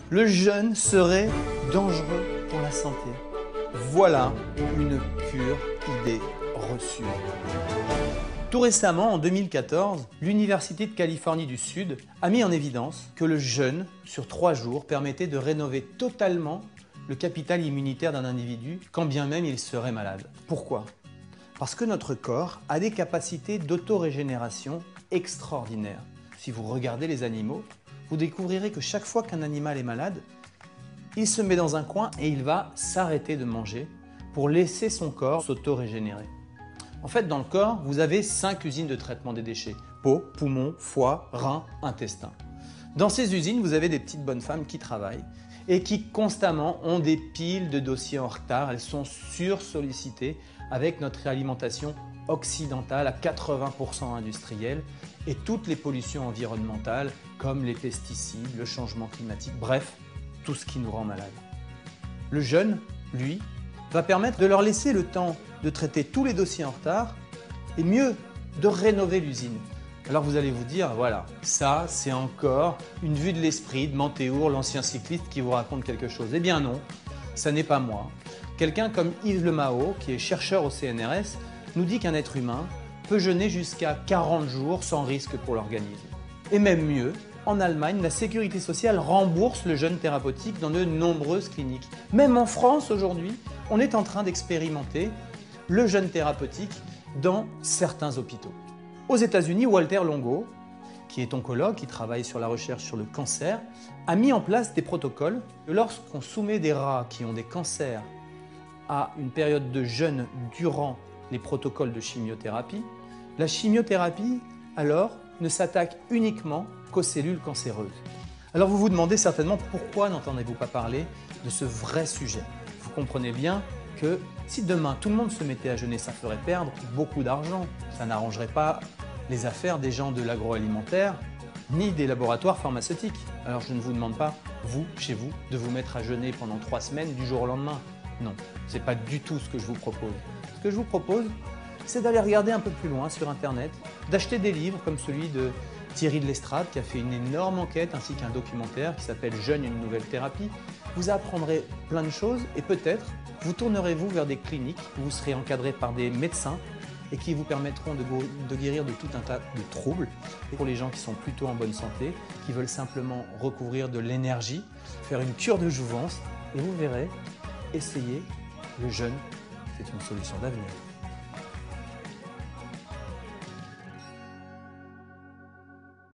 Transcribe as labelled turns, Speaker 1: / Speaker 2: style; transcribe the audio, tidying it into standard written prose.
Speaker 1: Le jeûne serait dangereux pour la santé. Voilà une pure idée reçue. Tout récemment, en 2014, l'Université de Californie du Sud a mis en évidence que le jeûne sur 3 jours permettait de rénover totalement le capital immunitaire d'un individu, quand bien même il serait malade. Pourquoi? Parce que notre corps a des capacités d'autorégénération extraordinaires. Si vous regardez les animaux, vous découvrirez que chaque fois qu'un animal est malade, il se met dans un coin et il va s'arrêter de manger pour laisser son corps s'autorégénérer. En fait, dans le corps, vous avez 5 usines de traitement des déchets. Peau, poumons, foie, reins, intestin. Dans ces usines, vous avez des petites bonnes femmes qui travaillent et qui constamment ont des piles de dossiers en retard. Elles sont sursollicitées avec notre alimentation occidentale à 80% industrielle et toutes les pollutions environnementales comme les pesticides, le changement climatique, bref, tout ce qui nous rend malades. Le jeûne, lui, va permettre de leur laisser le temps de traiter tous les dossiers en retard et mieux, de rénover l'usine. Alors vous allez vous dire, voilà, ça c'est encore une vue de l'esprit de Mantéour, l'ancien cycliste qui vous raconte quelque chose. Eh bien non, ça n'est pas moi. Quelqu'un comme Yves Lemao, qui est chercheur au CNRS, nous dit qu'un être humain peut jeûner jusqu'à 40 jours sans risque pour l'organisme. Et même mieux, en Allemagne, la sécurité sociale rembourse le jeûne thérapeutique dans de nombreuses cliniques. Même en France aujourd'hui, on est en train d'expérimenter le jeûne thérapeutique dans certains hôpitaux. Aux États-Unis, Walter Longo, qui est oncologue, qui travaille sur la recherche sur le cancer, a mis en place des protocoles. Lorsqu'on soumet des rats qui ont des cancers à une période de jeûne durant les protocoles de chimiothérapie, la chimiothérapie, alors, ne s'attaque uniquement qu'aux cellules cancéreuses. Alors vous vous demandez certainement pourquoi n'entendez-vous pas parler de ce vrai sujet. Vous comprenez bien que si demain tout le monde se mettait à jeûner, ça ferait perdre beaucoup d'argent. Ça n'arrangerait pas les affaires des gens de l'agroalimentaire ni des laboratoires pharmaceutiques. Alors je ne vous demande pas, vous, chez vous, de vous mettre à jeûner pendant 3 semaines du jour au lendemain. Non, ce n'est pas du tout ce que je vous propose. Ce que je vous propose, c'est d'aller regarder un peu plus loin sur Internet, d'acheter des livres comme celui de Thierry de L'Estrade qui a fait une énorme enquête ainsi qu'un documentaire qui s'appelle « Jeûne, une nouvelle thérapie ». Vous apprendrez plein de choses et peut-être vous tournerez-vous vers des cliniques où vous serez encadré par des médecins et qui vous permettront de guérir de tout un tas de troubles. Et pour les gens qui sont plutôt en bonne santé, qui veulent simplement recouvrir de l'énergie, faire une cure de jouvence, et vous verrez, essayez le jeûne, c'est une solution d'avenir.